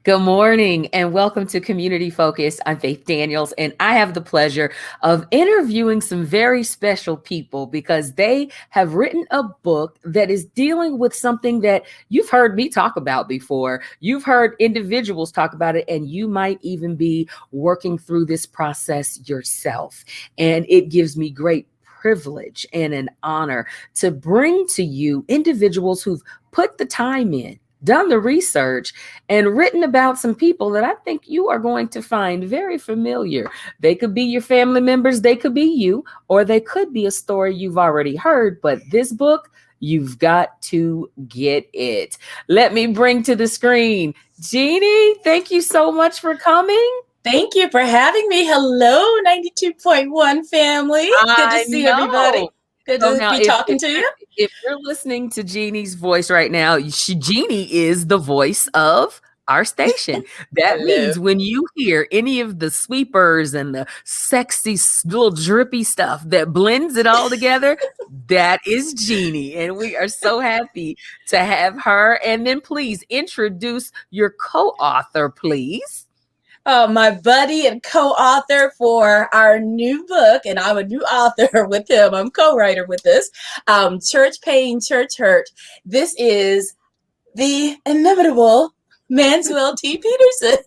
Good morning and welcome to Community Focus. I'm Faith Daniels, and I have the pleasure of interviewing some very special people because they have written a book that is dealing with something that you've heard me talk about before. You've heard individuals talk about it, and you might even be working through this process yourself. And it gives me great privilege and an honor to bring to you individuals who've put the time in, done the research, and written about some people that I think you are going to find very familiar. They could be your family members, they could be you, or they could be a story you've already heard. But this book, you've got to get it. Let me bring to the screen Jeanie. Thank you so much for coming. Thank you for having me. Hello, 92.1 family. Good to I see everybody. know. Good So to now, be talking to you. if you're listening to Jeannie's voice right now, Jeannie is the voice of our station. That Hello. means when you hear any of the sweepers and the sexy little drippy stuff that blends it all together, that is Jeannie. And we are so happy to have her. And then please introduce your co-author, please. My buddy and co-author for our new book, and I'm a new author with him. I'm co-writer with this. Church Pain, Church Hurt. This is the inimitable Manswell T. Peterson.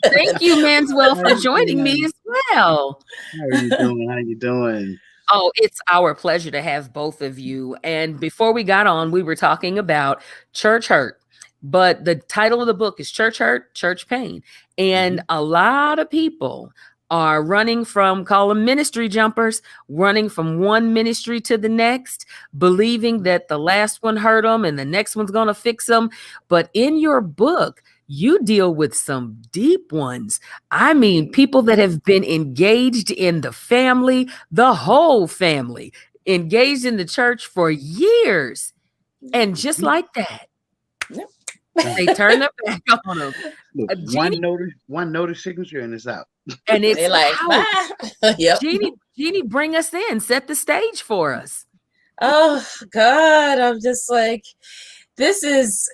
Thank you, Manswell, How for you joining me doing? as well. How are you doing? How you doing? Oh, it's our pleasure to have both of you. And before we got on, we were talking about church hurt. But the title of the book is Church Hurt, Church Pain. And Mhm. a lot of people are running from, call them ministry jumpers, running from one ministry to the next, believing that the last one hurt them and the next one's going to fix them. But in your book, you deal with some deep ones. I mean, people that have been engaged in the family, the whole family, engaged in the church for years. And just Mhm. like that, Yep. they turn their back on them. Look, Jeannie, one notice signature, and it's out. and it's They're like, out. bye. Yep. Jeannie, bring us in. Set the stage for us. Oh, God. I'm just like, this is,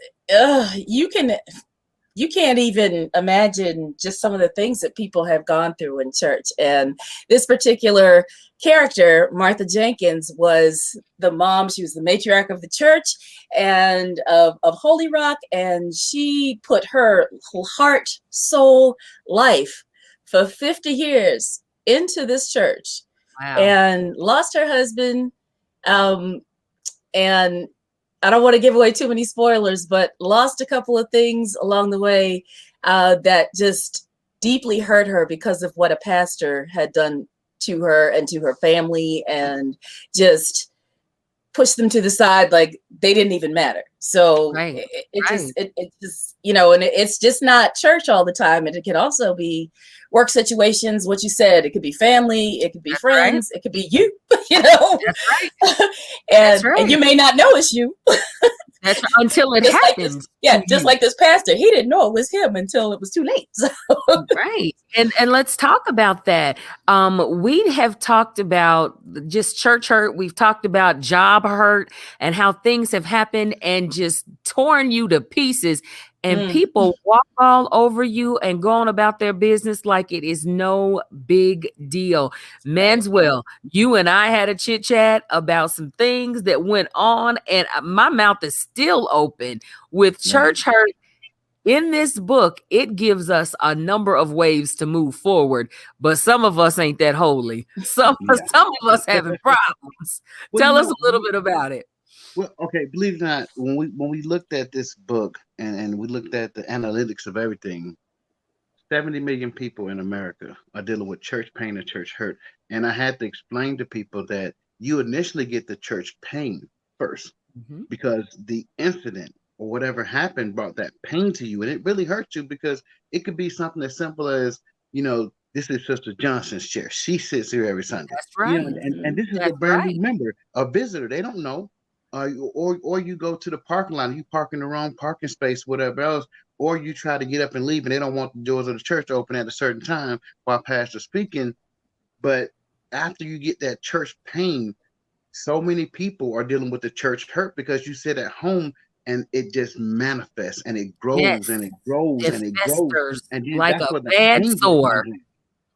you can't even imagine just some of the things that people have gone through in church. And this particular character, Martha Jenkins, was the mom. She was the matriarch of the church and of Holy Rock. And she put her whole heart, soul, life for 50 years into this church Wow. and lost her husband. Um, and I don't want to give away too many spoilers, but lost a couple of things along the way that just deeply hurt her because of what a pastor had done to her and to her family, and just pushed them to the side like they didn't even matter. So Right. Right. it just, and it's just not church all the time. And it can also be work situations. What you said, it could be family, it could be That's right. friends, it could be you, you know, That's right. That's and you right. may not know it's you. That's right. Until it Just like this, happens yeah, to just you. like this pastor, he didn't know it was him until it was too late. So, Right. And let's talk about that. We have talked about just church hurt. We've talked about job hurt and how things have happened and just torn you to pieces. And mm, people walk all over you and go on about their business like it is no big deal. right. Manswell, you and I had a chit chat about some things that went on, and my mouth is still open with Right. church hurt. In this book, it gives us a number of ways to move forward, but some of us ain't that holy. Yeah. Some of us having problems. Well, Tell us a little bit about it. well, okay. Believe it or not, when we looked at this book and we looked at the analytics of everything, 70 million people in America are dealing with church pain and church hurt. And I had to explain to people that you initially get the church pain first Mhm. because the incident or whatever happened brought that pain to you, and it really hurt you because it could be something as simple as, this is Sister Johnson's chair. She sits here every Sunday. That's And, right. and this is a That's brand new right. member, a visitor. They don't know. Or you go to the parking lot, you park in the wrong parking space, whatever else, or you try to get up and leave, and they don't want the doors of the church open at a certain time while pastor's speaking. But after you get that church pain, so many people are dealing with the church hurt because you sit at home and it just manifests and it Yes. grows and it grows It and it grows. festers And then like that's a where the bad anger sore. comes in.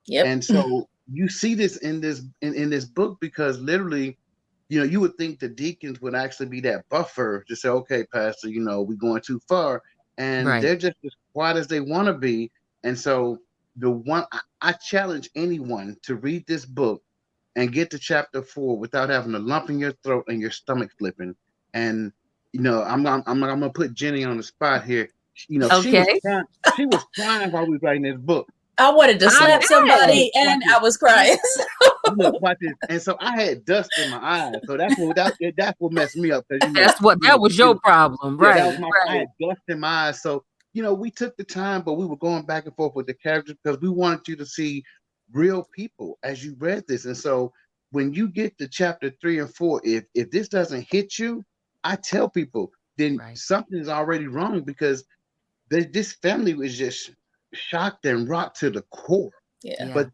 Yep. And so you see this in this book because literally, you would think the deacons would actually be that buffer to say, okay, Pastor, we're going too far. And Right. they're just as quiet as they want to be. And so I challenge anyone to read this book and get to chapter 4 without having a lump in your throat and your stomach flipping. And I'm gonna put Jenny on the spot here. She was Okay. crying. She was crying while we were writing this book. I wanted to I You slap know, bet. somebody, look, watch and this. I was crying. Look, watch this. And so I had dust in my eyes. So that's what messed me up because That was your problem. yeah, that was Right. my. I Right. had dust in my eyes. So we took the time, but we were going back and forth with the characters because we wanted you to see real people as you read this. And so when you get to chapter 3 and 4, if this doesn't hit you, I tell people then Right. something is already wrong because this family was just shocked and rocked to the core. Yeah. Yeah. But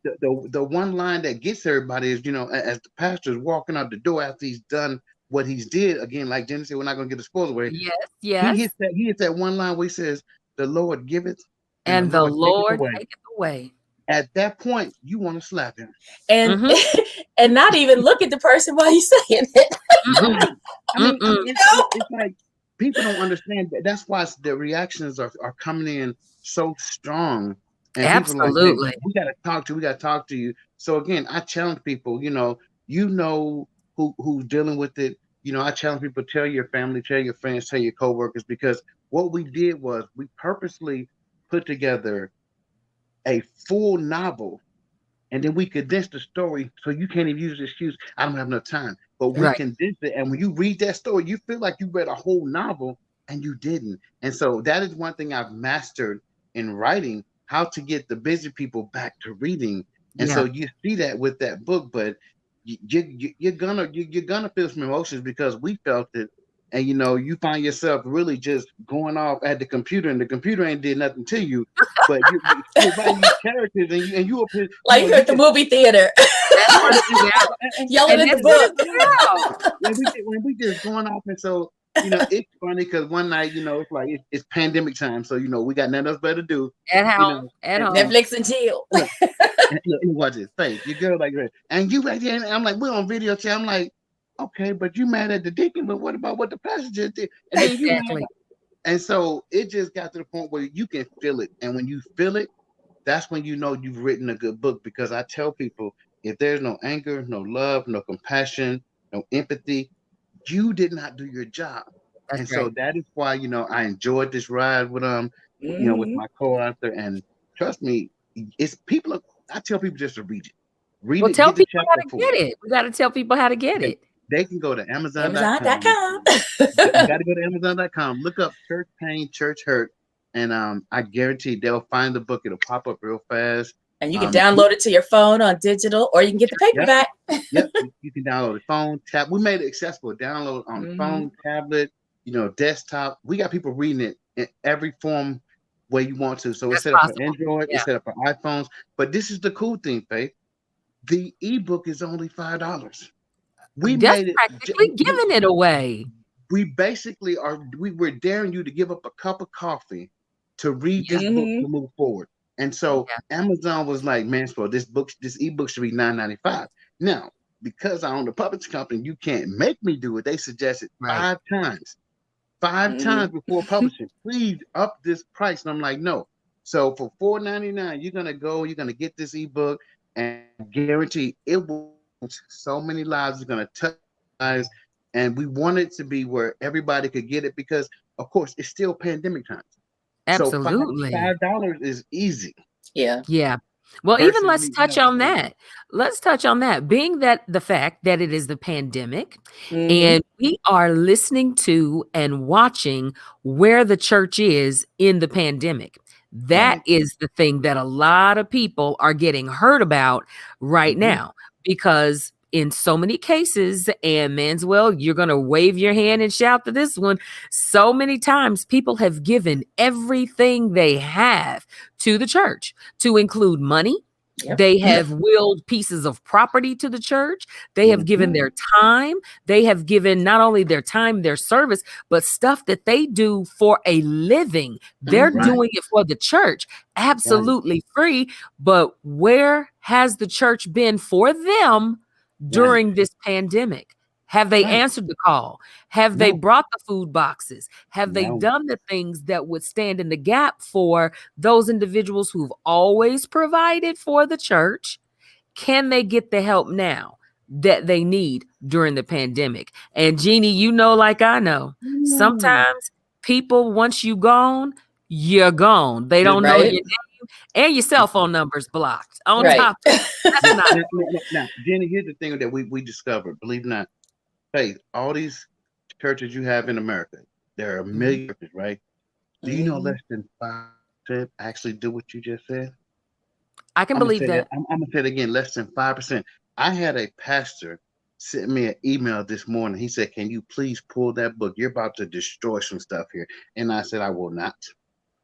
the one line that gets everybody is, as the pastor is walking out the door after he's done what he's did, again, like Jenny said, we're not gonna get the spoils away. Yes. He Yes. hits that one line where he says, "The Lord giveth and the And the Lord taketh Lord away." take it away. At that point, you want to slap him. And Mm-hmm. and not even look at the person while you're saying it. Mm-mm. Right. I mean, Mm-mm. it's like people don't understand that. That's why the reactions are coming in so strong. And people are like, hey, Absolutely. we gotta talk to you. So again, I challenge people, who's dealing with it. I challenge people, tell your family, tell your friends, tell your coworkers, because what we did was we purposely put together a full novel and then we condense the story so you can't even use the excuse, I don't have enough time. But we Right. condense it. And when you read that story, you feel like you read a whole novel and you didn't. And so that is one thing I've mastered in writing, how to get the busy people back to reading. And so Yeah. you see that with that book, but you're gonna feel some emotions because we felt it. And you find yourself really just going off at the computer, and the computer ain't did nothing to you, but you're writing these characters, and you appear, Like you're you at the just movie theater, That's what and, it's about. yelling And at the that's what book. it's about. when we just going off, and so it's funny because one night, it's like it's pandemic time, so we got nothing else better to do, At you home. know, At and home. Netflix and chill. look, and watch this face, your girl like that, and you right there, and I'm like, we're on video chat, I'm like, okay, but you mad at the deacon, but what about what the pastor just did, and then you mad, Exactly. and so it just got to the point where you can feel it, and when you feel it, that's when you've written a good book. Because I tell people, if there's no anger, no love, no compassion, no empathy, you did not do your job. That's And so right. that is why, I enjoyed this ride with Hmm. my co-author. And trust me, it's people. I tell people just to read Well, it, tell get to people how chapter to 4. get it. We got to tell people how to get They, it. they can go to Amazon.com. Amazon.com. You got to go to Amazon.com. Look up Church Pain, Church Hurt, and I guarantee they'll find the book. It'll pop up real fast. And you can We, download it to your phone on digital, or you can get the yep, paperback. yep. You can download the phone, tab. We made it accessible. Download on the Hmm. phone, tablet, desktop. We got people reading it in every form way you want to. So it's That's set up for possible. Android. Yeah. It's set up for iPhones. But this is the cool thing, Faith. The ebook is only $5. We That's made it. practically giving it away. We basically we're daring you to give up a cup of coffee to read Yeah. this book Hmm. to move forward. And so Yeah. Amazon was like, Manswell, this ebook should be $9.95. Now, because I own the publishing company, you can't make me do it. They suggested Right. five times before publishing, please up this price. And I'm like, no. So for $4.99, you're gonna get this ebook, and I guarantee it will change so many lives. It's gonna touch lives, and we want it to be where everybody could get it because, of course, it's still pandemic times. So five Absolutely. five dollars is easy Yeah. Yeah. Well, even versus let's me. touch on that. Let's touch on that. Being that the fact that it is the pandemic Hmm. and we are listening to and watching where the church is in the pandemic. That Right. is the thing that a lot of people are getting hurt about right Mm-hmm. now because in so many cases, and Manswell, you're going to wave your hand and shout to this one. So many times people have given everything they have to the church to include money, Yep. They have willed pieces of property to the church. They have given their time. They have given not only their time, their service, but stuff that they do for a living. They're Mhm. Right. doing it for the church, Got it. absolutely free. But where has the church been for them Right. during this pandemic? Have they Right. answered the call? Have they No. brought the food boxes? Have they No. done the things that would stand in the gap for those individuals who've always provided for the church? Can they get the help now that they need during the pandemic? And Jeanie, you know, like I know, Mm. sometimes people, once you gone, you're gone. They That's don't know Right. your name and your cell phone number's blocked. On Right. top of that's Now, not now, Jenny, here's the thing that we discovered. Believe it or not, hey, all these churches you have in America, there are a Mhm. million churches, right? Do you know Mhm. less than 5% actually do what you just said? I can I'm gonna believe say that. that. I'm gonna say it again. Less than 5%. I had a pastor sent me an email this morning. He said, "Can you please pull that book? You're about to destroy some stuff here." And I said, "I will not."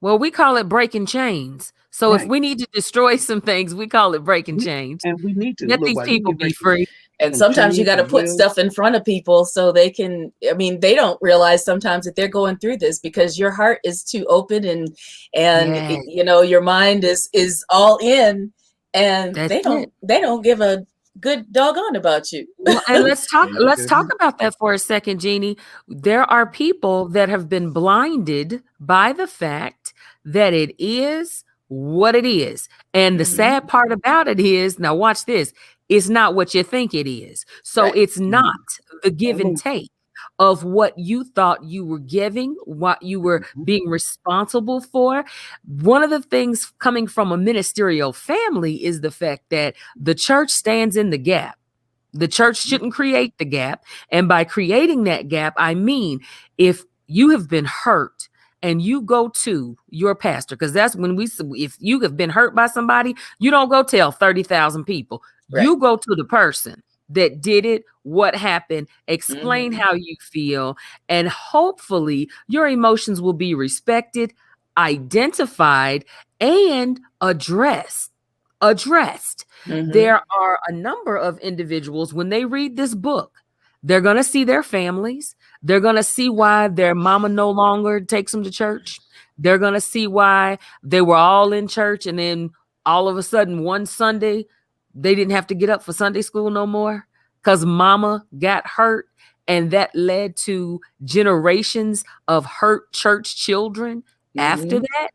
Well, we call it breaking chains. So if Right. we need to destroy some things, we call it breaking chains. And we need to Let look these like we can people get be back free. And some sometimes you chains, got to some put wheels. stuff in front of people so they can, I mean, they don't realize sometimes that they're going through this because your heart is too open and Yes, you know, your mind is all in, and that's it. they don't give a good doggone about you. Well, and You let's sure talk do. about that for a second, Jeannie. There are people that have been blinded by the fact that it is what it is. And the Mhm. sad part about it is, now watch this, it's not what you think it is. So Right. it's not Mhm. the give and Oh, take of what you thought you were giving, what you were mhm. being responsible for. One of the things coming from a ministerial family is the fact that the church stands in the gap. The church shouldn't create the gap. And by creating that gap, I mean, if you have been hurt and you go to your pastor, because that's when if you have been hurt by somebody, you don't go tell 30,000 people. Right. You go to the person that did it, what happened, explain Mhm. how you feel, and hopefully your emotions will be respected, identified, and addressed. Mhm. There are a number of individuals, when they read this book, they're going to see their families. They're going to see why their mama no longer takes them to church. They're going to see why they were all in church and then all of a sudden one Sunday they didn't have to get up for Sunday school no more because mama got hurt. And that led to generations of hurt church children after Mhm. that.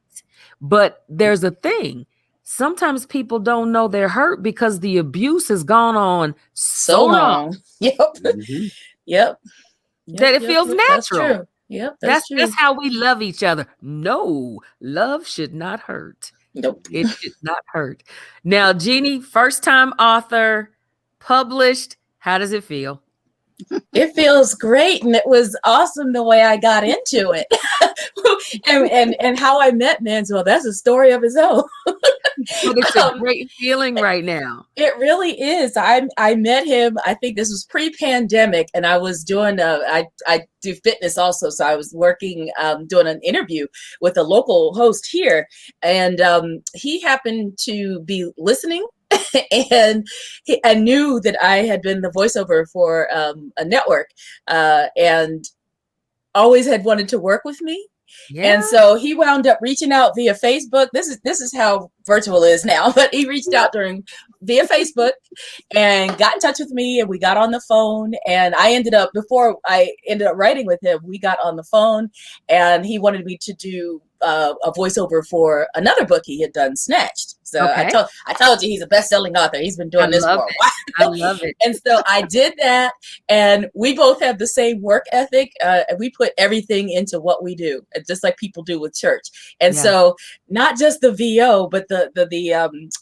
But there's a thing. Sometimes people don't know they're hurt because the abuse has gone on So so long long. Yep. Mhm. Yep. Yep. that it Yep. feels Yep. That's natural. true. Yep. That's That's true. how we love each other. No, love should not hurt. Nope. It should not hurt. Now, Jeannie, first time author, published. How does it feel? It feels great, and it was awesome the way I got into it. And how I met Manswell. That's a story of his own. But it's a Um, great feeling right now. it really is. I met him. I think this was pre-pandemic, and I was doing I do fitness also, so I was working doing an interview with a local host here, and he happened to be listening. And I knew that I had been the voiceover for a network, and always had wanted to work with me. And Yeah. so he wound up reaching out via Facebook. This is how virtual is now, but he reached Yep. out via Facebook and got in touch with me, and we got on the phone. And before I ended up writing with him, we got on the phone, and he wanted me to do a voiceover for another book he had done, Snatched. So Okay. I told you he's a best-selling author. He's been I doing this love for a it. I while. love it. And so I did that, and we both have the same work ethic. And we put everything into what we do, just like people do with church. And Yeah. so not just the VO, but the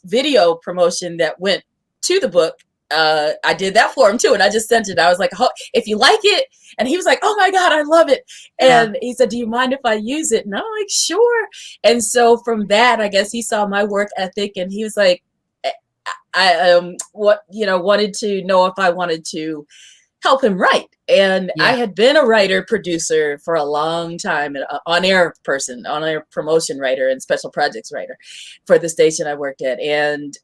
video promotion that went to the book. I did that for him too, and I just sent it. I was like, "If you like it," and he was like, "Oh my God, I love it!" Yeah. And he said, "Do you mind if I use it?" And I'm like, "Sure." And so from that, I guess he saw my work ethic, and he was like, I wanted to know if I wanted to help him write. And I Yeah. had been a writer producer for a long time, an on-air promotion writer and special projects writer for the station I worked at. And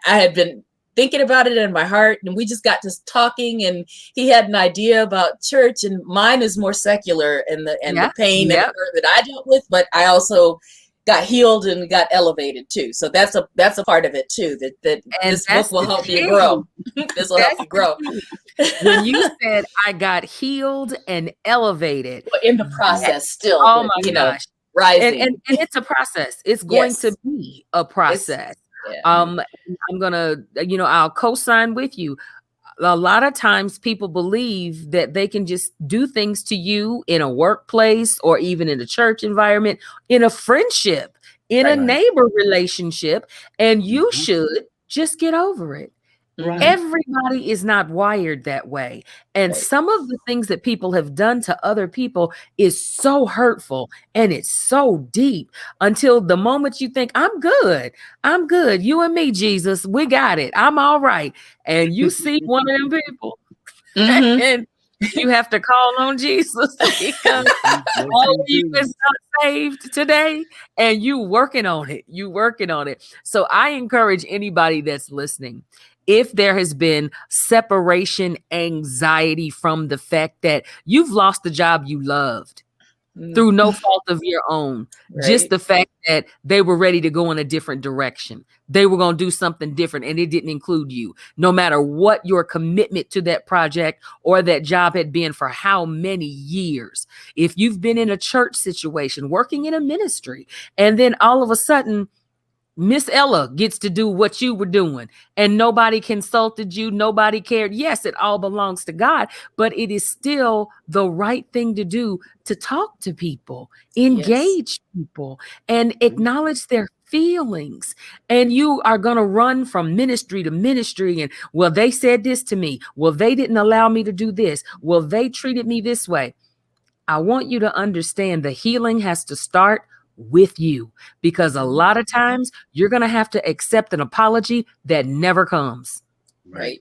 I had been thinking about it in my heart, and we just got to talking, and he had an idea about church, and mine is more secular, and the pain and the hurt that I dealt with, but I also got healed and got elevated too. So that's a part of it too, that this book will help you grow. This will help you grow. When you said I got healed and elevated in the process still, oh my gosh, rising. And it's a process. It's going to be a process. I'm gonna, I'll co-sign with you. A lot of times people believe that they can just do things to you in a workplace or even in a church environment, in a friendship, in a neighbor relationship, and you should just get over it. Right. Everybody is not wired that way. And some of the things that people have done to other people is so hurtful and it's so deep until the moment you think, I'm good. You and me, Jesus, we got it. I'm all right. And you see one of them people and you have to call on Jesus because all of you is not saved today and you working on it. So I encourage anybody that's listening, if there has been separation anxiety from the fact that you've lost the job you loved through no fault of your own, just the fact that they were ready to go in a different direction. They were going to do something different and it didn't include you. No matter what your commitment to that project or that job had been for how many years. If you've been in a church situation, working in a ministry, and then all of a sudden, Miss Ella gets to do what you were doing and nobody consulted you. Nobody cared. Yes, it all belongs to God, but it is still the right thing to do to talk to people, engage people, and acknowledge their feelings. And you are going to run from ministry to ministry. And well, they said this to me. Well, they didn't allow me to do this. Well, they treated me this way. I want you to understand the healing has to start with you, because a lot of times you're going to have to accept an apology that never comes. Right.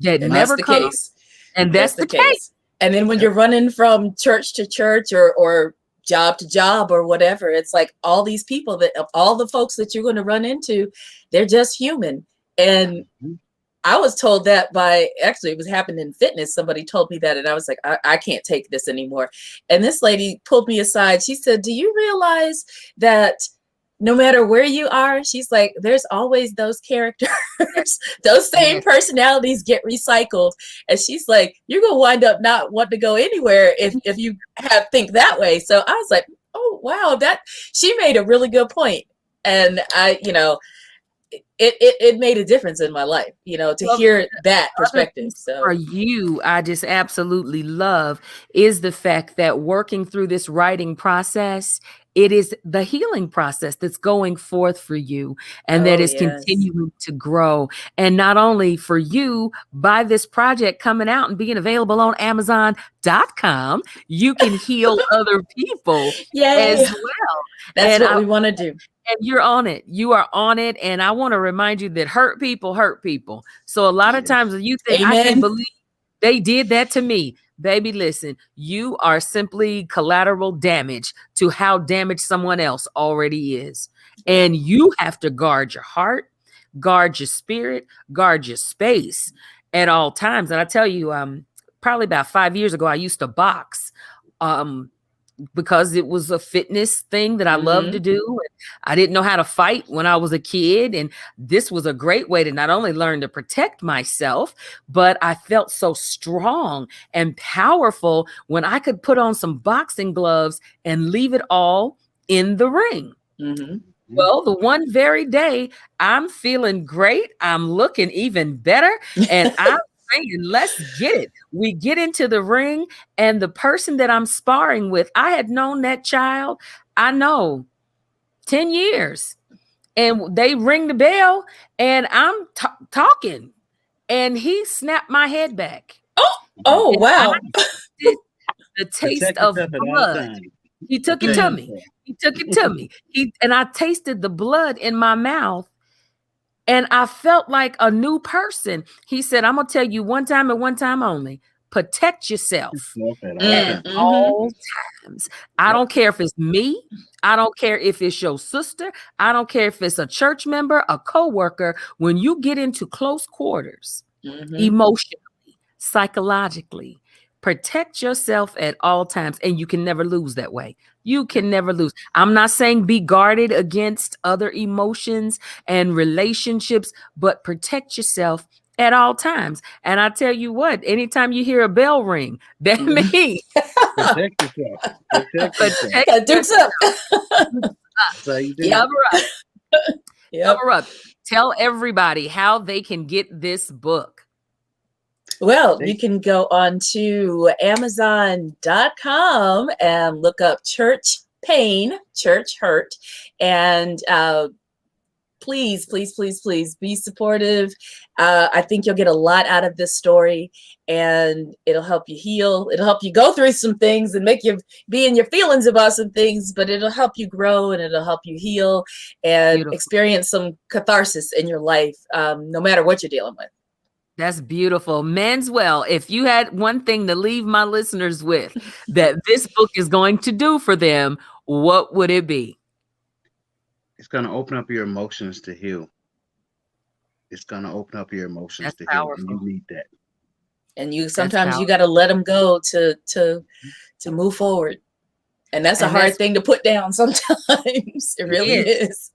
That never comes. And that's the case. And then when you're running from church to church or job to job or whatever, it's like all these people all the folks that you're going to run into, they're just human. And I was told that it was happening in fitness. Somebody told me that, and I was like, I can't take this anymore. And this lady pulled me aside. She said, do you realize that no matter where you are, she's like, there's always those characters, those same personalities get recycled. And she's like, you're going to wind up not wanting to go anywhere if you think that way. So I was like, oh, wow, she made a really good point. And it made a difference in my life, to hear that perspective. So for you, I just absolutely love is the fact that working through this writing process, it is the healing process that's going forth for you and that is continuing to grow. And not only for you, by this project coming out and being available on Amazon.com, you can heal other people as well. That's what we want to do. And you're on it. You are on it. And I want to remind you that hurt people hurt people. So a lot of times you think, I can't believe they did that to me. Baby, listen, you are simply collateral damage to how damaged someone else already is. And you have to guard your heart, guard your spirit, guard your space at all times. And I tell you, probably about 5 years ago, I used to box. Because it was a fitness thing that I loved to do. And I didn't know how to fight when I was a kid. And this was a great way to not only learn to protect myself, but I felt so strong and powerful when I could put on some boxing gloves and leave it all in the ring. Well, the one very day I'm feeling great. I'm looking even better. And I'm saying, let's get it. We get into the ring, and the person that I'm sparring with, I had known that child, 10 years. And they ring the bell, and I'm talking, and he snapped my head back. Oh, wow. The taste of blood. He took it to me. And I tasted the blood in my mouth. And I felt like a new person. He said, I'm going to tell you one time and one time only. protect yourself At all at times. all times. I Yep. don't care if it's me. I don't care if it's your sister. I don't care if it's a church member, a coworker. When you get into close quarters, emotionally, psychologically, protect yourself at all times. And you can never lose that way. You can never lose. I'm not saying be guarded against other emotions and relationships, but protect yourself at all times. And I tell you what, anytime you hear a bell ring, that means Protect yourself. Protect yourself. protect Dukes up. That's how you do it. Cover up. Yep. Cover up. Tell everybody how they can get this book. Well, you can go on to Amazon.com and look up Church Pain, Church Hurt, and please, please, please, please be supportive. I think you'll get a lot out of this story, and it'll help you heal. It'll help you go through some things and make you be in your feelings about some things, but it'll help you grow and it'll help you heal and experience some catharsis in your life, no matter what you're dealing with. That's beautiful. Manswell, if you had one thing to leave my listeners with that this book is going to do for them, what would it be? It's going to open up your emotions to heal. It's going to open up your emotions That's to powerful. heal. And you need that. And you sometimes you got to let them go to move forward. And that's a hard thing to put down sometimes. It really is.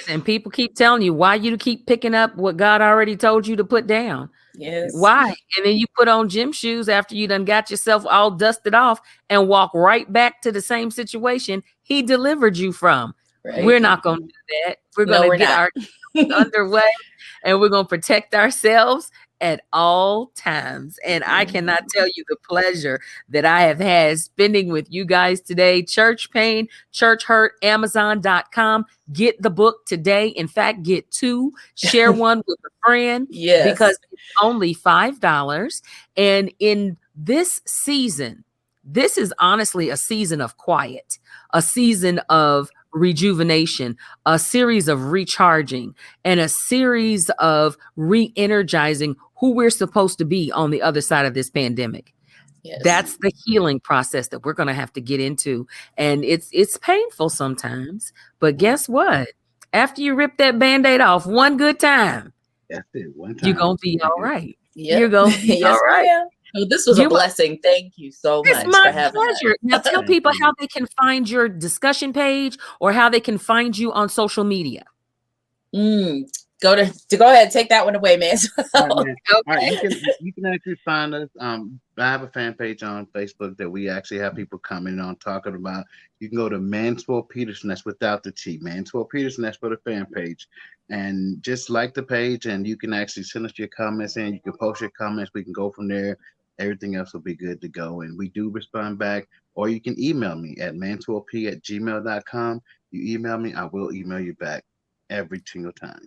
And people keep telling you why you keep picking up what God already told you to put down. Yes. Why? And then you put on gym shoes after you done got yourself all dusted off and walk right back to the same situation he delivered you from. Right. We're not going to do that. We're going to get our underway, and we're going to protect ourselves at all times. And I cannot tell you the pleasure that I have had spending with you guys today. Church Pain, Church Hurt, Amazon.com. Get the book today. In fact, get two. Share one with a friend. Yes. Because it's only $5. And in this season, this is honestly a season of quiet, a season of rejuvenation, a series of recharging, and a series of re-energizing who we're supposed to be on the other side of this pandemic. Yes. That's the healing process that we're going to have to get into. And it's painful sometimes, but guess what? After you rip that Band-Aid off one good time, that's it. One time. You're going to be all right. Yep. You're going to be all right. Well, this was a blessing. Thank you so much. It's my pleasure. Now tell people how they can find your discussion page or how they can find you on social media. Go ahead, take that one away, man. All right, you can actually find us. I have a fan page on Facebook that we actually have people commenting on, talking about. You can go to Manswell Peterson, that's without the T. Manswell Peterson, that's for the fan page. And just like the page, and you can actually send us your comments in. You can post your comments. We can go from there. Everything else will be good to go. And we do respond back. Or you can email me at manswellp@gmail.com. You email me, I will email you back every single time.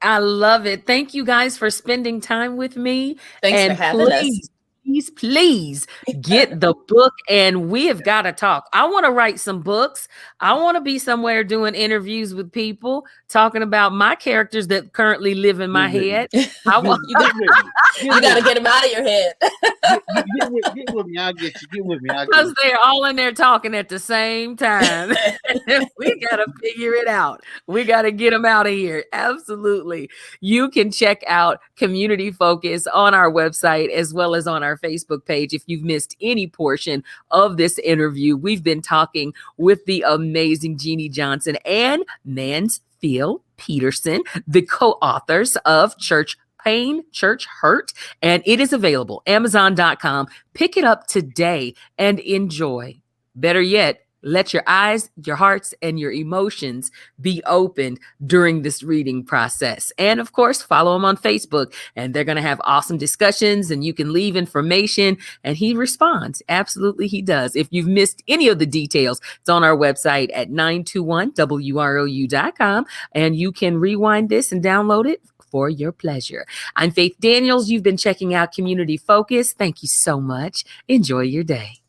I love it. Thank you guys for spending time with me. Thanks for having us. Please get the book, and we have got to talk. I want to write some books. I want to be somewhere doing interviews with people, talking about my characters that currently live in my head. You got to get them out of your head. Get with me. I'll get you. Get with me. Because they're all in there talking at the same time. We got to figure it out. We got to get them out of here. Absolutely. You can check out Community Focus on our website as well as on our Facebook page if you've missed any portion of this interview. We've been talking with the amazing Jeanie Johnson and Manswell Peterson, the co-authors of Church Pain, Church Hurt, and it is available Amazon.com. Pick it up today and enjoy. Better yet, let your eyes, your hearts, and your emotions be opened during this reading process. And of course, follow him on Facebook, and they're going to have awesome discussions, and you can leave information, and he responds. Absolutely, he does. If you've missed any of the details, it's on our website at 921wrou.com, and you can rewind this and download it for your pleasure. I'm Faith Daniels. You've been checking out Community Focus. Thank you so much. Enjoy your day.